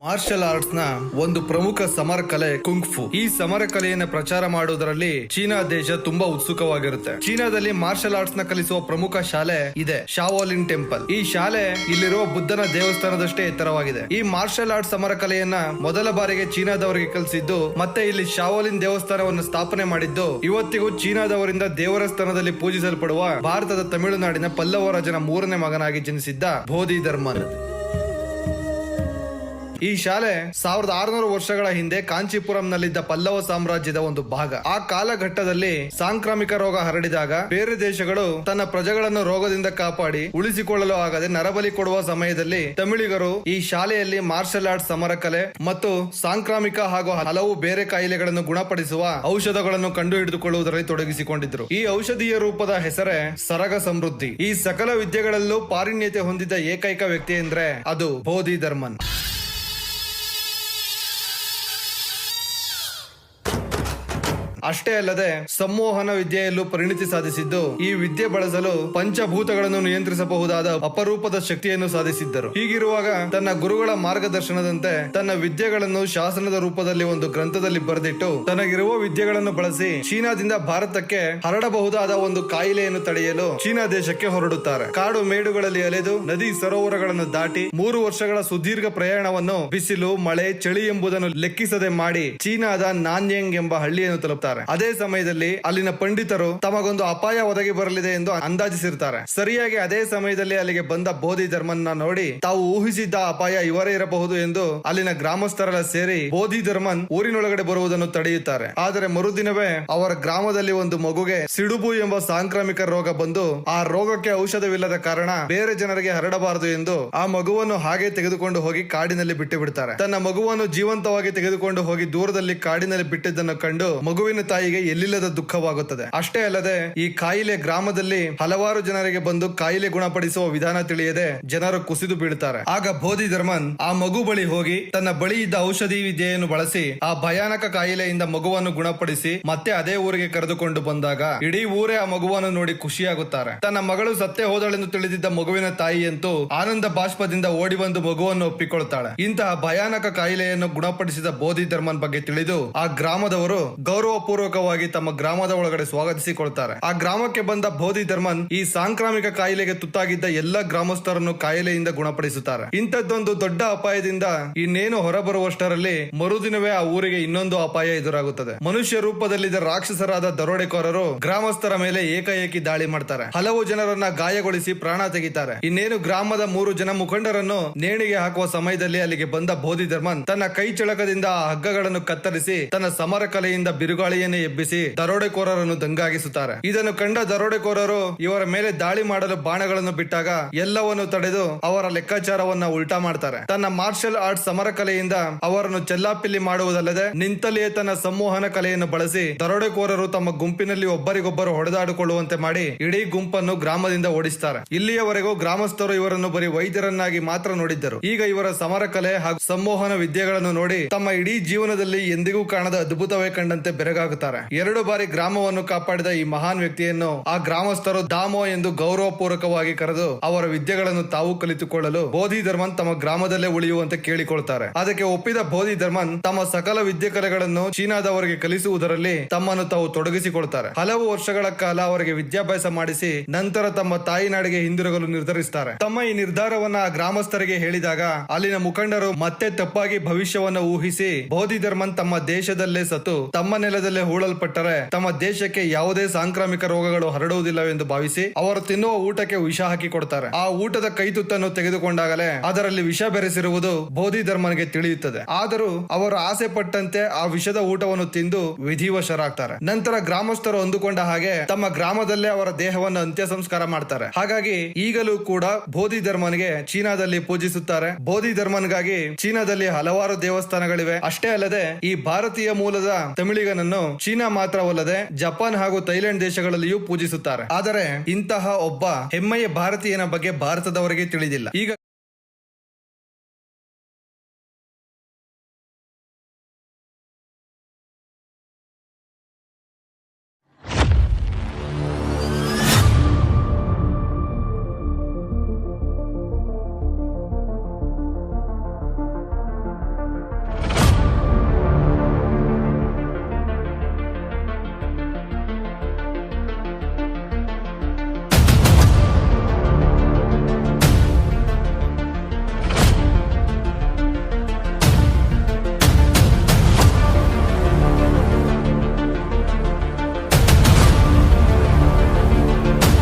Martial arts ನ ಒಂದು ಪ್ರಮುಖ ಸಮರ ಕಲೆ ಕುಂಗ್ಫು. ಈ ಸಮರ ಕಲೆಯನ್ನು ಪ್ರಚಾರ ಮಾಡುವುದರಲ್ಲಿ ಚೀನಾ ದೇಶ ತುಂಬಾ ಉತ್ಸುಕವಾಗಿರುತ್ತೆ. ಚೀನಾದಲ್ಲಿ ಮಾರ್ಷಲ್ ಆರ್ಟ್ಸ್ ನ ಕಲಿಸುವ ಪ್ರಮುಖ ಶಾಲೆ ಇದೆ, ಶಾವೋಲಿನ್ ಟೆಂಪಲ್. ಈ ಶಾಲೆ ಇಲ್ಲಿರುವ ಬುದ್ಧನ ದೇವಸ್ಥಾನದಷ್ಟೇ ಎತ್ತರವಾಗಿದೆ. ಈ ಮಾರ್ಷಲ್ ಆರ್ಟ್ಸ್ ಸಮರ ಕಲೆಯನ್ನ ಮೊದಲ ಬಾರಿಗೆ ಚೀನಾದವರಿಗೆ ಕಲಿಸಿದ್ದು ಮತ್ತೆ ಇಲ್ಲಿ ಶಾವೋಲಿನ್ ದೇವಸ್ಥಾನವನ್ನು ಸ್ಥಾಪನೆ ಮಾಡಿದ್ದು ಇವತ್ತಿಗೂ ಚೀನಾದವರಿಂದ ದೇವರ ಸ್ಥಾನದಲ್ಲಿ ಪೂಜಿಸಲ್ಪಡುವ ಭಾರತದ ತಮಿಳುನಾಡಿನ ಪಲ್ಲವ ರಾಜನ ಮೂರನೇ ಮಗನಾಗಿ ಜನಿಸಿದ್ದ ಬೋಧಿ ಧರ್ಮನ್. ಈ ಶಾಲೆ 1600 ವರ್ಷಗಳ ಹಿಂದೆ ಕಾಂಚೀಪುರಂನಲ್ಲಿದ್ದ ಪಲ್ಲವ ಸಾಮ್ರಾಜ್ಯದ ಒಂದು ಭಾಗ. ಆ ಕಾಲಘಟ್ಟದಲ್ಲಿ ಸಾಂಕ್ರಾಮಿಕ ರೋಗ ಹರಡಿದಾಗ ಬೇರೆ ದೇಶಗಳು ತನ್ನ ಪ್ರಜೆಗಳನ್ನು ರೋಗದಿಂದ ಕಾಪಾಡಿ ಉಳಿಸಿಕೊಳ್ಳಲು ಆಗದೆ ನರಬಲಿ ಕೊಡುವ ಸಮಯದಲ್ಲಿ ತಮಿಳಿಗರು ಈ ಶಾಲೆಯಲ್ಲಿ ಮಾರ್ಷಲ್ ಆರ್ಟ್ಸ್ ಸಮರ ಕಲೆ ಮತ್ತು ಸಾಂಕ್ರಾಮಿಕ ಹಾಗೂ ಹಲವು ಬೇರೆ ಕಾಯಿಲೆಗಳನ್ನು ಗುಣಪಡಿಸುವ ಔಷಧಗಳನ್ನು ಕಂಡು ಹಿಡಿದುಕೊಳ್ಳುವುದರಲ್ಲಿ ತೊಡಗಿಸಿಕೊಂಡಿದ್ರು. ಈ ಔಷಧೀಯ ರೂಪದ ಹೆಸರೇ ಸರಗ ಸಮೃದ್ಧಿ. ಈ ಸಕಲ ವಿದ್ಯೆಗಳಲ್ಲೂ ಪಾರಿಣ್ಯತೆ ಹೊಂದಿದ ಏಕೈಕ ವ್ಯಕ್ತಿ ಎಂದ್ರೆ ಅದು ಬೋಧಿ ಧರ್ಮನ್. ಅಷ್ಟೇ ಅಲ್ಲದೆ ಸಂಮೋಹನ ವಿದ್ಯೆಯಲ್ಲೂ ಪರಿಣಿತಿ ಸಾಧಿಸಿದ್ದು ಈ ವಿದ್ಯೆ ಬಳಸಲು ಪಂಚಭೂತಗಳನ್ನು ನಿಯಂತ್ರಿಸಬಹುದಾದ ಅಪರೂಪದ ಶಕ್ತಿಯನ್ನು ಸಾಧಿಸಿದ್ದರು. ಹೀಗಿರುವಾಗ ತನ್ನ ಗುರುಗಳ ಮಾರ್ಗದರ್ಶನದಂತೆ ತನ್ನ ವಿದ್ಯೆಗಳನ್ನು ಶಾಸನದ ರೂಪದಲ್ಲಿ ಒಂದು ಗ್ರಂಥದಲ್ಲಿ ಬರೆದಿಟ್ಟು ತನಗಿರುವ ವಿದ್ಯೆಗಳನ್ನು ಬಳಸಿ ಚೀನಾದಿಂದ ಭಾರತಕ್ಕೆ ಹರಡಬಹುದಾದ ಒಂದು ಕಾಯಿಲೆಯನ್ನು ತಡೆಯಲು ಚೀನಾ ದೇಶಕ್ಕೆ ಹೊರಡುತ್ತಾರೆ. ಕಾಡು ಮೇಡುಗಳಲ್ಲಿ ಅಲೆದು ನದಿ ಸರೋವರಗಳನ್ನು ದಾಟಿ 3 ವರ್ಷಗಳ ಸುದೀರ್ಘ ಪ್ರಯಾಣವನ್ನು ಬಿಸಿಲು ಮಳೆ ಚಳಿ ಎಂಬುದನ್ನು ಲೆಕ್ಕಿಸದೆ ಮಾಡಿ ಚೀನಾದ ನಾನ್ಯಂಗ್ ಎಂಬ ಹಳ್ಳಿಯನ್ನು ತಲುಪುತ್ತಾರೆ. ಅದೇ ಸಮಯದಲ್ಲಿ ಅಲ್ಲಿನ ಪಂಡಿತರು ತಮಗೊಂದು ಅಪಾಯ ಒದಗಿ ಬರಲಿದೆ ಎಂದು ಅಂದಾಜಿಸಿರ್ತಾರೆ. ಸರಿಯಾಗಿ ಅದೇ ಸಮಯದಲ್ಲಿ ಅಲ್ಲಿಗೆ ಬಂದ ಬೋಧಿ ಧರ್ಮನ್ನ ನೋಡಿ ತಾವು ಊಹಿಸಿದ್ದ ಅಪಾಯ ಇವರೇ ಇರಬಹುದು ಎಂದು ಅಲ್ಲಿನ ಗ್ರಾಮಸ್ಥರೆಲ್ಲ ಸೇರಿ ಬೋಧಿ ಧರ್ಮನ್ ಊರಿನೊಳಗಡೆ ಬರುವುದನ್ನು ತಡೆಯುತ್ತಾರೆ. ಆದರೆ ಮರುದಿನವೇ ಅವರ ಗ್ರಾಮದಲ್ಲಿ ಒಂದು ಮಗುಗೆ ಸಿಡುಬು ಎಂಬ ಸಾಂಕ್ರಾಮಿಕ ರೋಗ ಬಂದು ಆ ರೋಗಕ್ಕೆ ಔಷಧವಿಲ್ಲದ ಕಾರಣ ಬೇರೆ ಜನರಿಗೆ ಹರಡಬಾರದು ಎಂದು ಆ ಮಗುವನ್ನು ಹಾಗೆ ತೆಗೆದುಕೊಂಡು ಹೋಗಿ ಕಾಡಿನಲ್ಲಿ ಬಿಟ್ಟು ಬಿಡ್ತಾರೆ. ತನ್ನ ಮಗುವನ್ನು ಜೀವಂತವಾಗಿ ತೆಗೆದುಕೊಂಡು ಹೋಗಿ ದೂರದಲ್ಲಿ ಕಾಡಿನಲ್ಲಿ ಬಿಟ್ಟಿದ್ದನ್ನು ಕಂಡು ಮಗುವಿನ ತಾಯಿಗೆ ಎಲ್ಲಿಲ್ಲದ ದುಃಖವಾಗುತ್ತದೆ. ಅಷ್ಟೇ ಅಲ್ಲದೆ ಈ ಕಾಯಿಲೆ ಗ್ರಾಮದಲ್ಲಿ ಹಲವಾರು ಜನರಿಗೆ ಬಂದು ಕಾಯಿಲೆ ಗುಣಪಡಿಸುವ ವಿಧಾನ ತಿಳಿಯದೆ ಜನರು ಕುಸಿದು ಬೀಳುತ್ತಾರೆ. ಆಗ ಬೋಧಿ ಧರ್ಮನ್ ಆ ಮಗು ಬಳಿ ಹೋಗಿ ತನ್ನ ಬಳಿ ಇದ್ದ ಔಷಧಿ ವಿದ್ಯೆಯನ್ನು ಬಳಸಿ ಆ ಭಯಾನಕ ಕಾಯಿಲೆಯಿಂದ ಮಗುವನ್ನು ಗುಣಪಡಿಸಿ ಮತ್ತೆ ಅದೇ ಊರಿಗೆ ಕರೆದುಕೊಂಡು ಬಂದಾಗ ಇಡೀ ಊರೇ ಆ ಮಗುವನ್ನು ನೋಡಿ ಖುಷಿಯಾಗುತ್ತಾರೆ. ತನ್ನ ಮಗಳು ಸತ್ತೇ ಹೋದಳೆಂದು ತಿಳಿದಿದ್ದ ಮಗುವಿನ ತಾಯಿಯಂತೂ ಆನಂದ ಬಾಷ್ಪದಿಂದ ಓಡಿ ಬಂದು ಮಗುವನ್ನು ಒಪ್ಪಿಕೊಳ್ತಾಳೆ. ಇಂತಹ ಭಯಾನಕ ಕಾಯಿಲೆಯನ್ನು ಗುಣಪಡಿಸಿದ ಬೋಧಿ ಧರ್ಮನ್ ಬಗ್ಗೆ ತಿಳಿದು ಆ ಗ್ರಾಮದವರು ಗೌರವ ಪೂರ್ವಕವಾಗಿ ತಮ್ಮ ಗ್ರಾಮದ ಒಳಗಡೆ ಸ್ವಾಗತಿಸಿಕೊಳ್ತಾರೆ. ಆ ಗ್ರಾಮಕ್ಕೆ ಬಂದ ಬೋಧಿ ಧರ್ಮನ್ ಈ ಸಾಂಕ್ರಾಮಿಕ ಕಾಯಿಲೆಗೆ ತುತ್ತಾಗಿದ್ದ ಎಲ್ಲ ಗ್ರಾಮಸ್ಥರನ್ನು ಕಾಯಿಲೆಯಿಂದ ಗುಣಪಡಿಸುತ್ತಾರೆ. ಇಂಥದ್ದೊಂದು ದೊಡ್ಡ ಅಪಾಯದಿಂದ ಇನ್ನೇನು ಹೊರಬರುವಷ್ಟರಲ್ಲಿ ಮರುದಿನವೇ ಆ ಊರಿಗೆ ಇನ್ನೊಂದು ಅಪಾಯ ಎದುರಾಗುತ್ತದೆ. ಮನುಷ್ಯ ರೂಪದಲ್ಲಿದ್ದ ರಾಕ್ಷಸರಾದ ದರೋಡೆಕೋರರು ಗ್ರಾಮಸ್ಥರ ಮೇಲೆ ಏಕಾಏಕಿ ದಾಳಿ ಮಾಡ್ತಾರೆ. ಹಲವು ಜನರನ್ನ ಗಾಯಗೊಳಿಸಿ ಪ್ರಾಣ ತೆಗಿತಾರೆ. ಇನ್ನೇನು ಗ್ರಾಮದ 3 ಜನ ಮುಖಂಡರನ್ನು ನೇಣಿಗೆ ಹಾಕುವ ಸಮಯದಲ್ಲಿ ಅಲ್ಲಿಗೆ ಬಂದ ಬೋಧಿ ಧರ್ಮನ್ ತನ್ನ ಕೈ ಚಳಕದಿಂದ ಆ ಹಗ್ಗಗಳನ್ನು ಕತ್ತರಿಸಿ ತನ್ನ ಸಮರ ಕಲೆಯಿಂದ ಬಿರುಗಾಳಿಯನ್ನೇ ಎಬ್ಬಿಸಿ ದರೋಡೆಕೋರರನ್ನು ದಂಗಾಗಿಸುತ್ತಾರೆ. ಇದನ್ನು ಕಂಡ ದರೋಡೆಕೋರರು ಇವರ ಮೇಲೆ ದಾಳಿ ಮಾಡಲು ಬಾಣಗಳನ್ನು ಬಿಟ್ಟಾಗ ಎಲ್ಲವನ್ನು ತಡೆದು ಅವರ ಲೆಕ್ಕಾಚಾರವನ್ನ ಉಲ್ಟಾ ಮಾಡ್ತಾರೆ. ತನ್ನ ಮಾರ್ಷಲ್ ಆರ್ಟ್ಸ್ ಸಮರ ಕಲೆಯಿಂದ ಅವರನ್ನು ಚೆಲ್ಲಾಪಿಲ್ಲಿ ಮಾಡುವುದಲ್ಲದೆ ನಿಂತಲ್ಲಿಯೇ ತನ್ನ ಸಂಮೋಹನ ಕಲೆಯನ್ನು ಬಳಸಿ ದರೋಡೆಕೋರರು ತಮ್ಮ ಗುಂಪಿನಲ್ಲಿ ಒಬ್ಬರಿಗೊಬ್ಬರು ಹೊಡೆದಾಡಿಕೊಳ್ಳುವಂತೆ ಮಾಡಿ ಇಡೀ ಗುಂಪನ್ನು ಗ್ರಾಮದಿಂದ ಓಡಿಸ್ತಾರೆ. ಇಲ್ಲಿಯವರೆಗೂ ಗ್ರಾಮಸ್ಥರು ಇವರನ್ನು ಬರೀ ವೈದ್ಯರನ್ನಾಗಿ ಮಾತ್ರ ನೋಡಿದ್ದರು. ಈಗ ಇವರ ಸಮರ ಕಲೆ ಹಾಗೂ ಸಂಮೋಹನ ವಿದ್ಯೆಗಳನ್ನು ನೋಡಿ ತಮ್ಮ ಇಡೀ ಜೀವನದಲ್ಲಿ ಎಂದಿಗೂ ಕಾಣದ ಅದ್ಭುತವೇ ಕಂಡಂತೆ ಬೆರಗಾಗುತ್ತಾರೆ. 2 ಬಾರಿ ಗ್ರಾಮವನ್ನು ಕಾಪಾಡಿದ ಈ ಮಹಾನ್ ವ್ಯಕ್ತಿಯನ್ನು ಆ ಗ್ರಾಮಸ್ಥರು ದಾಮೋ ಎಂದು ಗೌರವ ಪೂರ್ವಕವಾಗಿ ಕರೆದು ಅವರ ವಿದ್ಯೆಗಳನ್ನು ತಾವು ಕಲಿತುಕೊಳ್ಳಲು ಬೋಧಿ ಧರ್ಮನ್ ತಮ್ಮ ಗ್ರಾಮದಲ್ಲೇ ಉಳಿಯುವಂತೆ ಕೇಳಿಕೊಳ್ತಾರೆ. ಅದಕ್ಕೆ ಒಪ್ಪಿದ ಬೋಧಿ ಧರ್ಮನ್ ತಮ್ಮ ಸಕಲ ವಿದ್ಯೆ ಕಲೆಗಳನ್ನು ಚೀನಾದವರಿಗೆ ಕಲಿಸುವುದರಲ್ಲಿ ತಮ್ಮನ್ನು ತಾವು ತೊಡಗಿಸಿಕೊಳ್ತಾರೆ. ಹಲವು ವರ್ಷಗಳ ಕಾಲ ಅವರಿಗೆ ವಿದ್ಯಾಭ್ಯಾಸ ಮಾಡಿಸಿ ನಂತರ ತಮ್ಮ ತಾಯಿನಾಡಿಗೆ ಹಿಂದಿರುಗಲು ನಿರ್ಧರಿಸುತ್ತಾರೆ. ತಮ್ಮ ಈ ನಿರ್ಧಾರವನ್ನ ಆ ಗ್ರಾಮಸ್ಥರಿಗೆ ಹೇಳಿದಾಗ ಅಲ್ಲಿನ ಮುಖಂಡರು ಮತ್ತೆ ತಪ್ಪಾಗಿ ಭವಿಷ್ಯವನ್ನು ಊಹಿಸಿ ಬೋಧಿ ಧರ್ಮನ್ ತಮ್ಮ ದೇಶದಲ್ಲೇ ಸತ್ತು ತಮ್ಮ ನೆಲದಲ್ಲೇ ಹೂಳಲ್ಪಟ್ಟರೆ ತಮ್ಮ ದೇಶಕ್ಕೆ ಯಾವುದೇ ಸಾಂಕ್ರಾಮಿಕ ರೋಗಗಳು ಹರಡುವುದಿಲ್ಲವೆಂದು ಭಾವಿಸಿ ಅವರು ತಿನ್ನುವ ಊಟಕ್ಕೆ ವಿಷ ಹಾಕಿ ಕೊಡ್ತಾರೆ. ಆ ಊಟದ ಕೈತುತ್ತನ್ನು ತೆಗೆದುಕೊಂಡಾಗಲೇ ಅದರಲ್ಲಿ ವಿಷ ಬೆರೆಸಿರುವುದು ಬೋಧಿ ಧರ್ಮನ್ಗೆ ತಿಳಿಯುತ್ತದೆ. ಆದರೂ ಅವರು ಆಸೆ ಪಟ್ಟಂತೆ ಆ ವಿಷದ ಊಟವನ್ನು ತಿಂದು ವಿಧಿವಶರಾಗ್ತಾರೆ. ನಂತರ ಗ್ರಾಮಸ್ಥರು ಅಂದುಕೊಂಡ ಹಾಗೆ ತಮ್ಮ ಗ್ರಾಮದಲ್ಲೇ ಅವರ ದೇಹವನ್ನು ಅಂತ್ಯ ಸಂಸ್ಕಾರ ಮಾಡ್ತಾರೆ. ಹಾಗಾಗಿ ಈಗಲೂ ಕೂಡ ಬೋಧಿ ಧರ್ಮನ್ಗೆ ಚೀನಾದಲ್ಲಿ ಪೂಜಿಸುತ್ತಾರೆ. ಬೋಧಿ ಧರ್ಮನ್ಗಾಗಿ ಚೀನಾದಲ್ಲಿ ಹಲವಾರು ದೇವಸ್ಥಾನಗಳಿವೆ. ಅಷ್ಟೇ ಅಲ್ಲದೆ ಈ ಭಾರತೀಯ ಮೂಲದ ತಮಿಳಿಗನನ್ನು ಚೀನಾ ಮಾತ್ರವಲ್ಲದೆ ಜಪಾನ್ ಹಾಗೂ ಥೈಲ್ಯಾಂಡ್ ದೇಶಗಳಲ್ಲಿಯೂ ಪೂಜಿಸುತ್ತಾರೆ. ಆದರೆ ಇಂತಹ ಒಬ್ಬ ಹೆಮ್ಮೆಯ ಭಾರತೀಯನ ಬಗ್ಗೆ ಭಾರತದವರಿಗೆ ತಿಳಿದಿಲ್ಲ. ಈಗ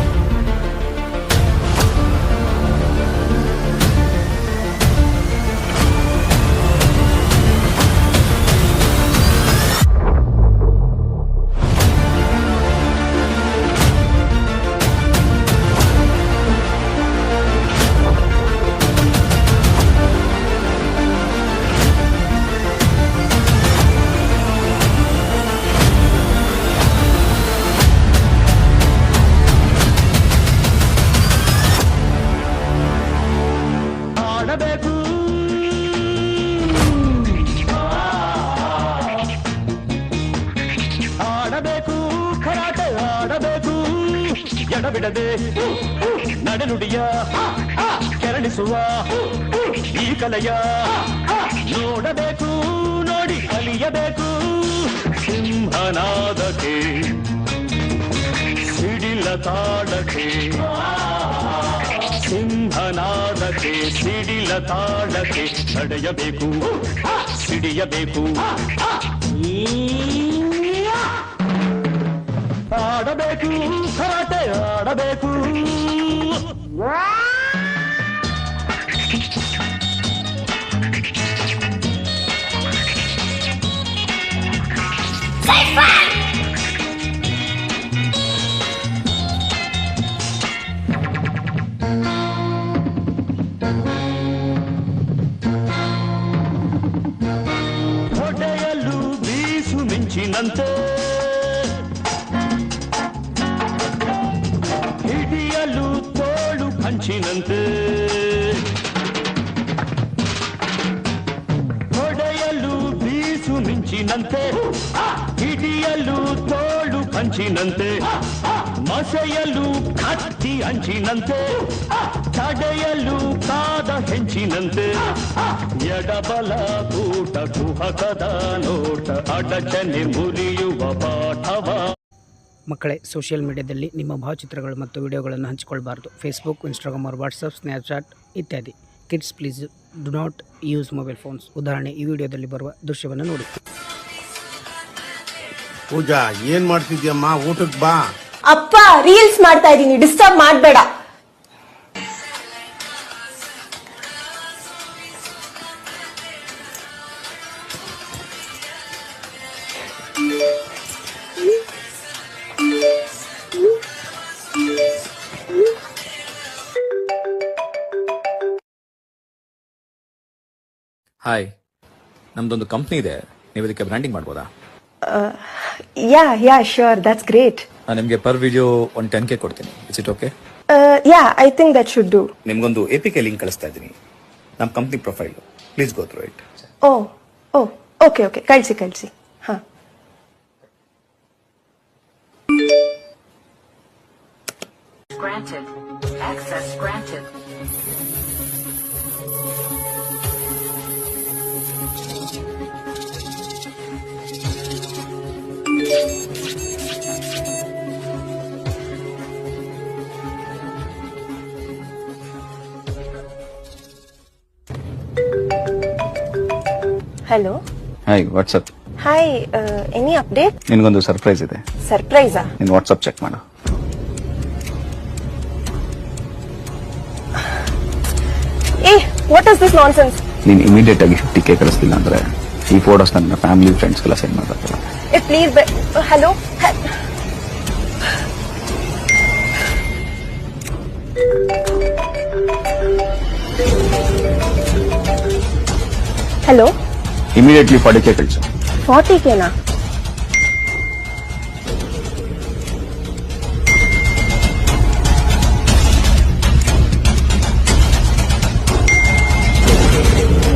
ಆಡಬೇಕು ಕರಾಟೆ ಆಡಬೇಕು ಎಡಬಿಡದೆ ನಡೆನುಡಿಯ ಕೆರಳಿಸುವ ಈ ಕಲೆಯ ನೋಡಬೇಕು ನೋಡಿ ಕಲಿಯಬೇಕು ಸಿಂಹನಾದಕ್ಕೆ ಸಿಡಿಲ ತಾಳಕ್ಕೆ ಸಿಂಹನಾದಕ್ಕೆ ಸಿಡಿಲ ತಾಳಕ್ಕೆ ನಡೆಯಬೇಕು ಸಿಡಿಯಬೇಕು ಆಡಬೇಕು ಕರಾಟೆ ಆಡಬೇಕು ಹೊಡೆಯಲು ಬೀಸು ಮಿಂಚಿನಂತೆ ಹಿಡಿಯಲು ತೋಳು ಹಂಚಿನಂತೆ ಹೊಡೆಯಲು ಬೀಸು ಮಿಂಚಿನಂತೆ ಹಿಡಿಯಲು ತೋಳು ಹಂಚಿನಂತೆ ಮಸೆಯಲು ಕತ್ತಿ ಅಂಚಿನಂತೆ ತಡೆಯಲು ಕಾದ ಹೆಂಚಿನಂತೆ ಎಡಬಲ ಕೂಟ ಕುಹಕದ ನೋಟ ಅಡಚಣೆ ಮುರಿಯುವ ಪಾಠವ. ಮಕ್ಕಳೇ, ಸೋಷಿಯಲ್ ಮೀಡಿಯಾದಲ್ಲಿ ನಿಮ್ಮ ಭಾವಚಿತ್ರಗಳು ಮತ್ತು ವಿಡಿಯೋಗಳನ್ನು ಹಂಚಿಕೊಳ್ಳಬಾರದು. ಫೇಸ್ಬುಕ್, ಇನ್ಸ್ಟಾಗ್ರಾಮ್, ವಾಟ್ಸಪ್, ಸ್ನ್ಯಾಪ್ಚಾಟ್ ಇತ್ಯಾದಿ. Kids please do not use mobile phones. ಉದಾಹರಣೆ, ಈ ವಿಡಿಯೋದಲ್ಲಿ ಬರುವ ದೃಶ್ಯವನ್ನು ನೋಡಿ. ಪೂಜಾ, ಏನ್ ಮಾಡ್ತಿದ್ಯಮ್ಮ? ಊಟಕ್ಕೆ ಬಾ. ಅಪ್ಪ, ರೀಲ್ಸ್ ಮಾಡ್ತಾ ಇದೀನಿ, ಡಿಸ್ಟರ್ಬ್ ಮಾಡಬೇಡ. ಹಾಯ್, ನಮ್ದೊಂದು ಕಂಪ್ನಿ ಇದೆ, ನೀವು ಇದಕ್ಕೆ ಬ್ರ್ಯಾಂಡಿಂಗ್ ಮಾಡ್ಬೋದಾ? Yeah sure, that's great. ನಾನು ನಿಮಗೆ ಪರ್ ವಿಡಿಯೋ ಒಂದು 10K ಕೊಡ್ತೀನಿ. It's it okay? Yeah, I think that should do. ನಿಮ್ಗೊಂದು APK ಲಿಂಕ್ ಕಳಿಸ್ತಾ ಇದ್ದೀನಿ, ನಮ್ಮ company profile. Please go through it. Okay, ಕಳಿಸಿ. ಹಾ. Granted. Access granted. Hello. Hi, WhatsApp. Hi, any update? ನಿನಗೊಂದು ಸರ್ಪ್ರೈಸ್ ಇದೆ. ಸರ್ಪ್ರೈಸಾ? ನೀನು ವಾಟ್ಸಪ್ ಚೆಕ್ ಮಾಡು. What is this nonsense? ನೀನು ಇಮಿಡಿಯೇಟ್ ಆಗಿ 50K ಕಳಿಸ್ತಿಲ್ಲ ಅಂದ್ರೆ ಈ ಫೋಟೋಸ್ ನನ್ನ ಫ್ಯಾಮಿಲಿ ಫ್ರೆಂಡ್ಸ್ಗೆಲ್ಲ ಸೆಂಡ್ ಮಾಡಬೇಕಲ್ಲ. Please. Hello hello. Immediately 40K ಕಳಿಸು. 40Kನಾ?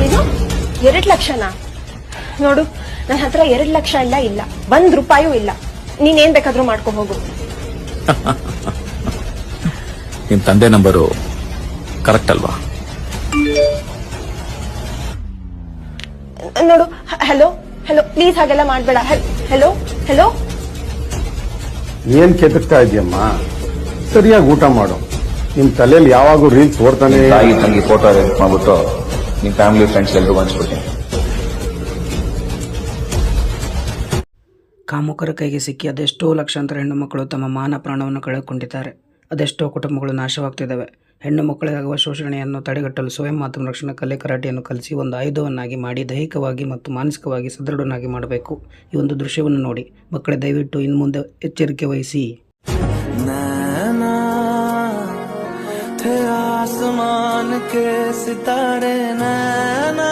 ಏನು, 2 ಲಕ್ಷನಾ? ನೋಡು, ನನ್ನ ಹತ್ರ 2 ಲಕ್ಷ ಇಲ್ಲ, 1 ರೂಪಾಯೂ ಇಲ್ಲ. ನೀನೇನ್ ಬೇಕಾದ್ರೂ ಮಾಡ್ಕೊ ಹೋಗು. ನಿಮ್ ತಂದೆ ನಂಬರು ಕರೆಕ್ಟ್ ಅಲ್ವಾ? ನೋಡು, ಹಲೋ ಪ್ಲೀಸ್ ಹಾಗೆಲ್ಲ ಮಾಡ್ಬೇಡ. ಹಲೋ. ಏನ್ ಕೆದಕ್ತಾ ಇದೆಯಮ್ಮ? ಸರಿಯಾಗಿ ಊಟ ಮಾಡು. ನಿಮ್ ತಲೆಯಲ್ಲಿ ಯಾವಾಗೂ ರೀಲ್ಸ್ ಓಡ್ತಾನೆ. ತಾಯಿ ತಂಗಿ ಫೋಟೋ ಎಡಿಟ್ ಮಾಡ್ಬಿಟ್ಟು ನಿಮ್ ಫ್ಯಾಮಿಲಿ ಫ್ರೆಂಡ್ಸ್ ಎಲ್ರಿಗೂ ಹಂಚ್ಬಿಡ್ತೀನಿ. ಕಾಮುಕರ ಕೈಗೆ ಸಿಕ್ಕಿ ಅದೆಷ್ಟೋ ಲಕ್ಷಾಂತರ ಹೆಣ್ಣು ಮಕ್ಕಳು ತಮ್ಮ ಮಾನ ಪ್ರಾಣವನ್ನು ಕಳೆದುಕೊಂಡಿದ್ದಾರೆ. ಅದೆಷ್ಟೋ ಕುಟುಂಬಗಳು ನಾಶವಾಗ್ತಿದ್ದಾವೆ. ಹೆಣ್ಣು ಮಕ್ಕಳಿಗಾಗುವ ಶೋಷಣೆಯನ್ನು ತಡೆಗಟ್ಟಲು ಸ್ವಯಂ ಆತ್ಮರಕ್ಷಣಾ ಕಲೆ ಕರಾಟೆಯನ್ನು ಕಲಿಸಿ ಒಂದು ಆಯುಧವನ್ನಾಗಿ ಮಾಡಿ ದೈಹಿಕವಾಗಿ ಮತ್ತು ಮಾನಸಿಕವಾಗಿ ಸದೃಢನಾಗಿ ಮಾಡಬೇಕು. ಈ ಒಂದು ದೃಶ್ಯವನ್ನು ನೋಡಿ ಮಕ್ಕಳೇ, ದಯವಿಟ್ಟು ಇನ್ನು ಮುಂದೆ ಎಚ್ಚರಿಕೆ ವಹಿಸಿ. आसमान के सितारे नैना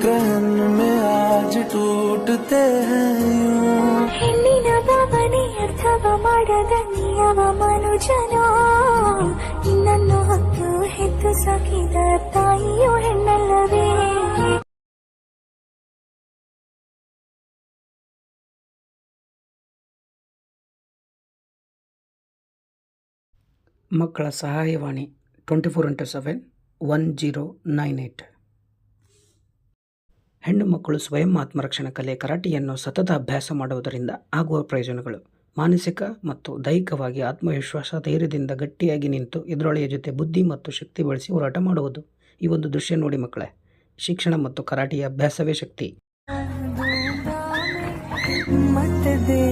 ग्रहण में आज टूटते हैं यूं. ಹೆಣ್ಣಿನ ಭಾವನೆ ಅರ್ಥವ ಮಾಡದ ನಿಯಮ ಮನುಜನ ನಿನ್ನನ್ನು ಹೊತ್ತು ಹೆತ್ತು ಸಾಕಿದ ತಾಯಿಯು ಹೆಣ್ಣಲ್ಲವೇ? ಮಕ್ಕಳ ಸಹಾಯವಾಣಿ 24x7 1098. ಹೆಣ್ಣು ಮಕ್ಕಳು ಸ್ವಯಂ ಆತ್ಮರಕ್ಷಣಾ ಕಲೆ ಕರಾಟೆಯನ್ನು ಸತತ ಅಭ್ಯಾಸ ಮಾಡುವುದರಿಂದ ಆಗುವ ಪ್ರಯೋಜನಗಳು: ಮಾನಸಿಕ ಮತ್ತು ದೈಹಿಕವಾಗಿ ಆತ್ಮವಿಶ್ವಾಸ, ಧೈರ್ಯದಿಂದ ಗಟ್ಟಿಯಾಗಿ ನಿಂತು ಎದುರಾಳಿಯ ಜೊತೆ ಬುದ್ಧಿ ಮತ್ತು ಶಕ್ತಿ ಬಳಸಿ ಹೋರಾಟ ಮಾಡುವುದು. ಈ ಒಂದು ದೃಶ್ಯ ನೋಡಿ ಮಕ್ಕಳೇ, ಶಿಕ್ಷಣ ಮತ್ತು ಕರಾಟೆಯ ಅಭ್ಯಾಸವೇ ಶಕ್ತಿ. मत दे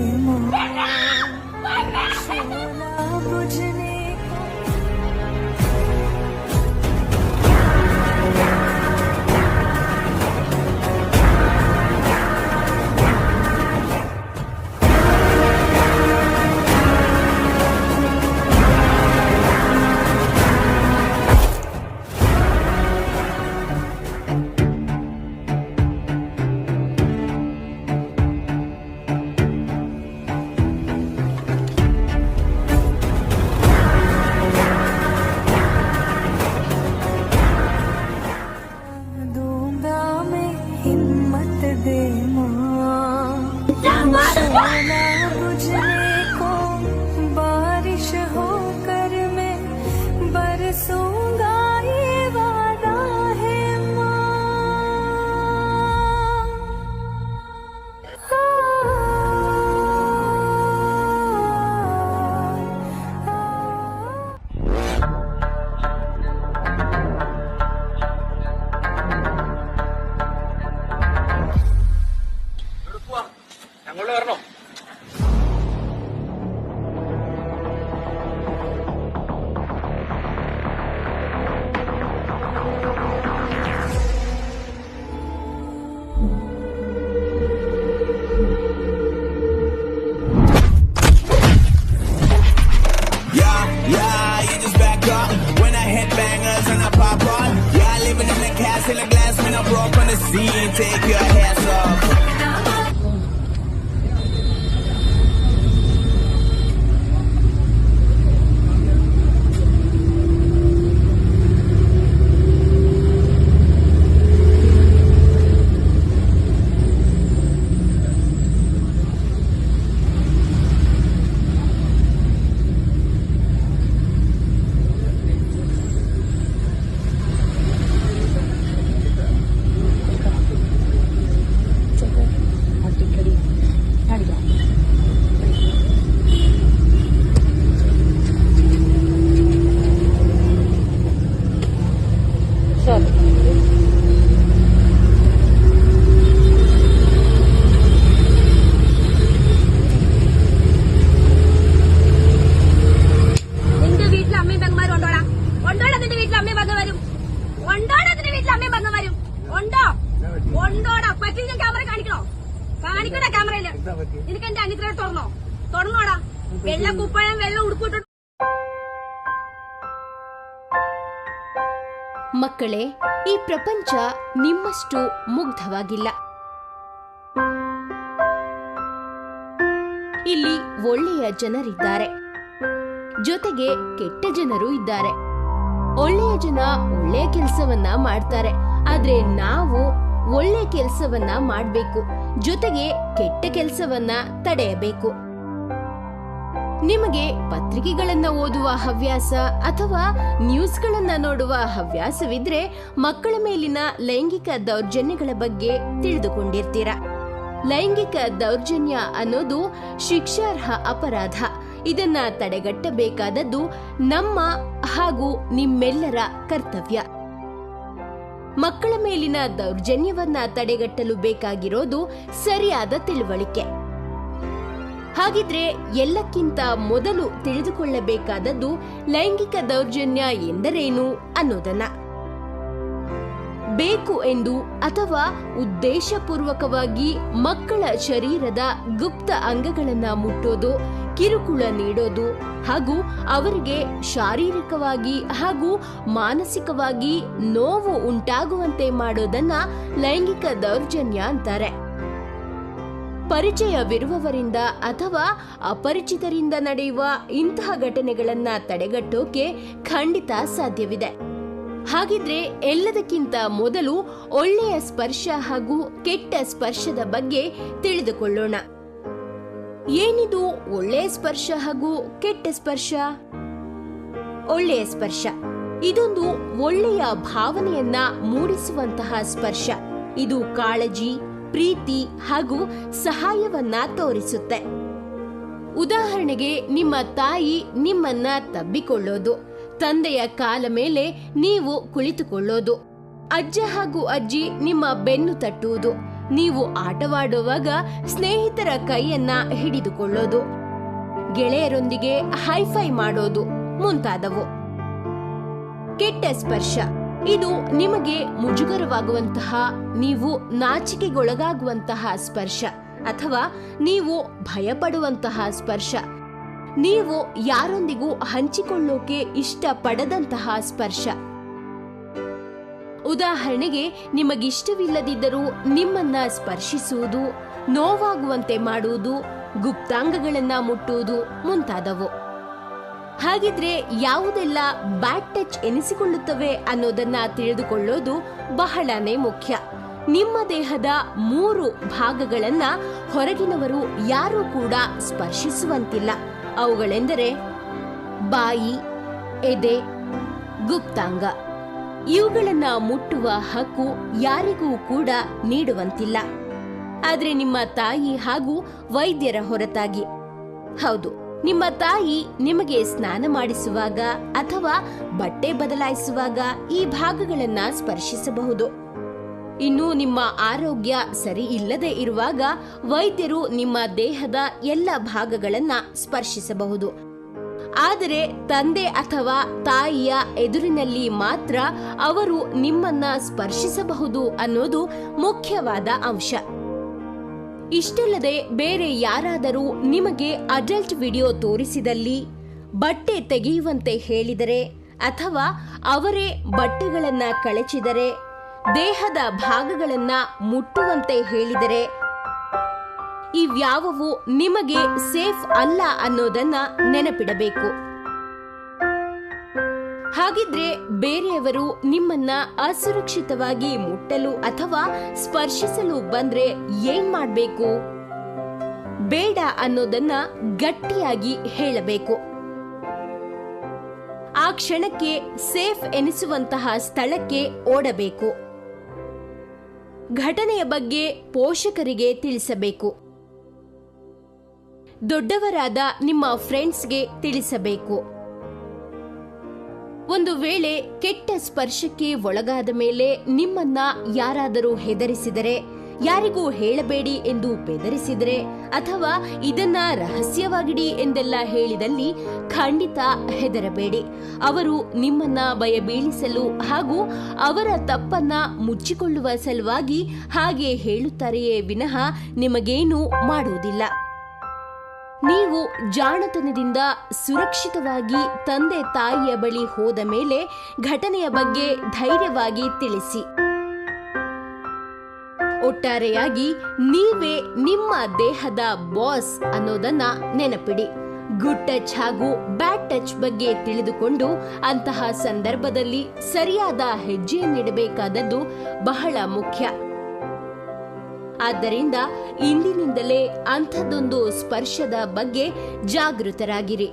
शोला बुझने ಮಕ್ಕಳೇ, ಈ ಪ್ರಪಂಚ ನಿಮ್ಮಷ್ಟು ಮುಗ್ಧವಾಗಿಲ್ಲ. ಇಲ್ಲಿ ಒಳ್ಳೆಯ ಜನರಿದ್ದಾರೆ, ಜೊತೆಗೆ ಕೆಟ್ಟ ಜನರು ಇದ್ದಾರೆ. ಒಳ್ಳೆಯ ಜನ ಒಳ್ಳೆಯ ಕೆಲಸವನ್ನ ಮಾಡ್ತಾರೆ, ಆದ್ರೆ ನಾವು ಒಳ್ಳೆ ಕೆಲಸವನ್ನ ಮಾಡಬೇಕು, ಜೊತೆಗೆ ಕೆಟ್ಟ ಕೆಲಸವನ್ನ ತಡೆಯಬೇಕು. ನಿಮಗೆ ಪತ್ರಿಕೆಗಳನ್ನ ಓದುವ ಹವ್ಯಾಸ ಅಥವಾ ನ್ಯೂಸ್ಗಳನ್ನ ನೋಡುವ ಹವ್ಯಾಸವಿದ್ರೆ ಮಕ್ಕಳ ಮೇಲಿನ ಲೈಂಗಿಕ ದೌರ್ಜನ್ಯಗಳ ಬಗ್ಗೆ ತಿಳಿದುಕೊಂಡಿರ್ತೀರ. ಲೈಂಗಿಕ ದೌರ್ಜನ್ಯ ಅನ್ನೋದು ಶಿಕ್ಷಾರ್ಹ ಅಪರಾಧ. ಇದನ್ನ ತಡೆಗಟ್ಟಬೇಕಾದದ್ದು ನಮ್ಮ ಹಾಗೂ ನಿಮ್ಮೆಲ್ಲರ ಕರ್ತವ್ಯ. ಮಕ್ಕಳ ಮೇಲಿನ ದೌರ್ಜನ್ಯವನ್ನ ತಡೆಗಟ್ಟಲು ಬೇಕಾಗಿರೋದು ಸರಿಯಾದ ತಿಳುವಳಿಕೆ. ಹಾಗಿದ್ರೆ ಎಲ್ಲಕ್ಕಿಂತ ಮೊದಲು ತಿಳಿದುಕೊಳ್ಳಬೇಕಾದದ್ದು ಲೈಂಗಿಕ ದೌರ್ಜನ್ಯ ಎಂದರೇನು ಅನ್ನೋದನ್ನ. ಬೇಕು ಎಂದು ಅಥವಾ ಉದ್ದೇಶಪೂರ್ವಕವಾಗಿ ಮಕ್ಕಳ ಶರೀರದ ಗುಪ್ತ ಅಂಗಗಳನ್ನ ಮುಟ್ಟೋದು, ಕಿರುಕುಳ ನೀಡೋದು ಹಾಗೂ ಅವರಿಗೆ ಶಾರೀರಿಕವಾಗಿ ಹಾಗೂ ಮಾನಸಿಕವಾಗಿ ನೋವು ಉಂಟಾಗುವಂತೆ ಮಾಡೋದನ್ನ ಲೈಂಗಿಕ ದೌರ್ಜನ್ಯ ಅಂತಾರೆ. ಪರಿಚಯವಿರುವವರಿಂದ ಅಥವಾ ಅಪರಿಚಿತರಿಂದ ನಡೆಯುವ ಇಂತಹ ಘಟನೆಗಳನ್ನ ತಡೆಗಟ್ಟೋಕೆ ಖಂಡಿತ ಸಾಧ್ಯವಿದೆ. ಹಾಗಿದ್ರೆ ಎಲ್ಲದಕ್ಕಿಂತ ಮೊದಲು ಒಳ್ಳೆಯ ಸ್ಪರ್ಶ ಹಾಗೂ ಕೆಟ್ಟ ಸ್ಪರ್ಶದ ಬಗ್ಗೆ ತಿಳಿದುಕೊಳ್ಳೋಣ. ಏನಿದು ಒಳ್ಳೆಯ ಸ್ಪರ್ಶ ಹಾಗೂ ಕೆಟ್ಟ ಸ್ಪರ್ಶ? ಒಳ್ಳೆಯ ಸ್ಪರ್ಶ. ಇದೊಂದು ಒಳ್ಳೆಯ ಭಾವನೆಯನ್ನ ಮೂಡಿಸುವಂತಹ ಸ್ಪರ್ಶ. ಇದು ಕಾಳಜಿ, ಪ್ರೀತಿ ಹಾಗೂ ಸಹಾಯವನ್ನ ತೋರಿಸುತ್ತೆ. ಉದಾಹರಣೆಗೆ, ನಿಮ್ಮ ತಾಯಿ ನಿಮ್ಮನ್ನ ತಬ್ಬಿಕೊಳ್ಳೋದು, ತಂದೆಯ ಕಾಲ ಮೇಲೆ ನೀವು ಕುಳಿತುಕೊಳ್ಳೋದು, ಅಜ್ಜ ಹಾಗೂ ಅಜ್ಜಿ ನಿಮ್ಮ ಬೆನ್ನು ತಟ್ಟುವುದು, ನೀವು ಆಟವಾಡುವಾಗ ಸ್ನೇಹಿತರ ಕೈಯನ್ನ ಹಿಡಿದುಕೊಳ್ಳೋದು, ಗೆಳೆಯರೊಂದಿಗೆ ಹೈಫೈ ಮಾಡೋದು ಮುಂತಾದವು. ಕೆಟ್ಟ ಸ್ಪರ್ಶ. ಇದು ನಿಮಗೆ ಮುಜುಗರವಾಗುವಂತಹ, ನೀವು ನಾಚಿಕೆಗೊಳಗಾಗುವಂತಹ ಸ್ಪರ್ಶ ಅಥವಾ ನೀವು ಭಯಪಡುವಂತಹ ಸ್ಪರ್ಶ, ನೀವು ಯಾರೊಂದಿಗೂ ಹಂಚಿಕೊಳ್ಳೋಕೆ ಇಷ್ಟಪಡದಂತಹ ಸ್ಪರ್ಶ. ಉದಾಹರಣೆಗೆ, ನಿಮಗಿಷ್ಟವಿಲ್ಲದಿದ್ದರೂ ನಿಮ್ಮನ್ನ ಸ್ಪರ್ಶಿಸುವುದು, ನೋವಾಗುವಂತೆ ಮಾಡುವುದು, ಗುಪ್ತಾಂಗಗಳನ್ನ ಮುಟ್ಟುವುದು ಮುಂತಾದವು. ಹಾಗಿದ್ರೆ ಯಾವುದೆಲ್ಲ ಬ್ಯಾಡ್ ಟಚ್ ಎನಿಸಿಕೊಳ್ಳುತ್ತವೆ ಅನ್ನೋದನ್ನ ತಿಳಿದುಕೊಳ್ಳೋದು ಬಹಳನೇ ಮುಖ್ಯ. ನಿಮ್ಮ ದೇಹದ 3 ಭಾಗಗಳನ್ನ ಹೊರಗಿನವರು ಯಾರೂ ಕೂಡ ಸ್ಪರ್ಶಿಸುವಂತಿಲ್ಲ. ಅವುಗಳೆಂದರೆ ಬಾಯಿ, ಎದೆ, ಗುಪ್ತಾಂಗ. ಇವುಗಳನ್ನ ಮುಟ್ಟುವ ಹಕ್ಕು ಯಾರಿಗೂ ಕೂಡ ನೀಡುವಂತಿಲ್ಲ. ಆದ್ರೆ ನಿಮ್ಮ ತಾಯಿ ಹಾಗೂ ವೈದ್ಯರ ಹೊರತಾಗಿ. ಹೌದು, ನಿಮ್ಮ ತಾಯಿ ನಿಮಗೆ ಸ್ನಾನ ಮಾಡಿಸುವಾಗ ಅಥವಾ ಬಟ್ಟೆ ಬದಲಾಯಿಸುವಾಗ ಈ ಭಾಗಗಳನ್ನ ಸ್ಪರ್ಶಿಸಬಹುದು. ಇನ್ನು ನಿಮ್ಮ ಆರೋಗ್ಯ ಸರಿ ಇಲ್ಲದೆ ಇರುವಾಗ ವೈದ್ಯರು ನಿಮ್ಮ ದೇಹದ ಎಲ್ಲ ಭಾಗಗಳನ್ನ ಸ್ಪರ್ಶಿಸಬಹುದು. ಆದರೆ ತಂದೆ ಅಥವಾ ತಾಯಿಯ ಎದುರಿನಲ್ಲಿ ಮಾತ್ರ ಅವರು ನಿಮ್ಮನ್ನ ಸ್ಪರ್ಶಿಸಬಹುದು ಅನ್ನೋದು ಮುಖ್ಯವಾದ ಅಂಶ. ಇಷ್ಟಲ್ಲದೆ ಬೇರೆ ಯಾರಾದರೂ ನಿಮಗೆ ಅಡಲ್ಟ್ ವಿಡಿಯೋ ತೋರಿಸಿದಲ್ಲಿ, ಬಟ್ಟೆ ತೆಗೆಯುವಂತೆ ಹೇಳಿದರೆ ಅಥವಾ ಅವರೇ ಬಟ್ಟೆಗಳನ್ನ ಕಳಚಿದರೆ, ದೇಹದ ಭಾಗಗಳನ್ನ ಮುಟ್ಟುವಂತೆ ಹೇಳಿದರೆ, ಇವ್ಯಾವವು ನಿಮಗೆ ಸೇಫ್ ಅಲ್ಲ ಅನ್ನೋದನ್ನ ನೆನಪಿಡಬೇಕು. ಹಾಗಿದ್ರೆ ಬೇರೆಯವರು ನಿಮ್ಮನ್ನ ಅಸುರಕ್ಷಿತವಾಗಿ ಮುಟ್ಟಲು ಅಥವಾ ಸ್ಪರ್ಶಿಸಲು ಬಂದ್ರೆ ಏನ್ ಮಾಡ್ಬೇಕು? ಬೇಡ ಅನ್ನೋದನ್ನ ಗಟ್ಟಿಯಾಗಿ ಹೇಳಬೇಕು. ಆ ಕ್ಷಣಕ್ಕೆ ಸೇಫ್ ಎನಿಸುವಂತಹ ಸ್ಥಳಕ್ಕೆ ಓಡಬೇಕು. ಘಟನೆಯ ಬಗ್ಗೆ ಪೋಷಕರಿಗೆ ತಿಳಿಸಬೇಕು. ದೊಡ್ಡವರಾದ ನಿಮ್ಮ ಫ್ರೆಂಡ್ಸ್ಗೆ ತಿಳಿಸಬೇಕು. ಒಂದು ವೇಳೆ ಕೆಟ್ಟ ಸ್ಪರ್ಶಕ್ಕೆ ಒಳಗಾದ ಮೇಲೆ ನಿಮ್ಮನ್ನ ಯಾರಾದರೂ ಹೆದರಿಸಿದರೆ, ಯಾರಿಗೂ ಹೇಳಬೇಡಿ ಎಂದು ಬೆದರಿಸಿದರೆ ಅಥವಾ ಇದನ್ನ ರಹಸ್ಯವಾಗಿಡಿ ಎಂದೆಲ್ಲ ಹೇಳಿದಲ್ಲಿ ಖಂಡಿತ ಹೆದರಬೇಡಿ. ಅವರು ನಿಮ್ಮನ್ನ ಭಯಬೀಳಿಸಲು ಹಾಗೂ ಅವರ ತಪ್ಪನ್ನ ಮುಚ್ಚಿಕೊಳ್ಳುವ ಸಲುವಾಗಿ ಹಾಗೆ ಹೇಳುತ್ತಾರೆಯೇ ವಿನಃ ನಿಮಗೇನೂ ಮಾಡುವುದಿಲ್ಲ. ನೀವು ಜಾಣತನದಿಂದ ಸುರಕ್ಷಿತವಾಗಿ ತಂದೆ ತಾಯಿಯ ಬಳಿ ಹೋದ ಮೇಲೆ ಘಟನೆಯ ಬಗ್ಗೆ ಧೈರ್ಯವಾಗಿ ತಿಳಿಸಿ. ಒಟ್ಟಾರೆಯಾಗಿ ನೀವೇ ನಿಮ್ಮ ದೇಹದ ಬಾಸ್ ಅನ್ನೋದನ್ನ ನೆನಪಿಡಿ. ಗುಡ್ ಟಚ್ ಹಾಗೂ ಬ್ಯಾಡ್ ಟಚ್ ಬಗ್ಗೆ ತಿಳಿದುಕೊಂಡು ಅಂತಹ ಸಂದರ್ಭದಲ್ಲಿ ಸರಿಯಾದ ಹೆಜ್ಜೆಯನ್ನಿಡಬೇಕಾದದ್ದು ಬಹಳ ಮುಖ್ಯ. ಆದ್ದರಿಂದ ಇಂದಿನಿಂದಲೇ ಅಂಥದ್ದೊಂದು ಸ್ಪರ್ಶದ ಬಗ್ಗೆ ಜಾಗೃತರಾಗಿರಿ.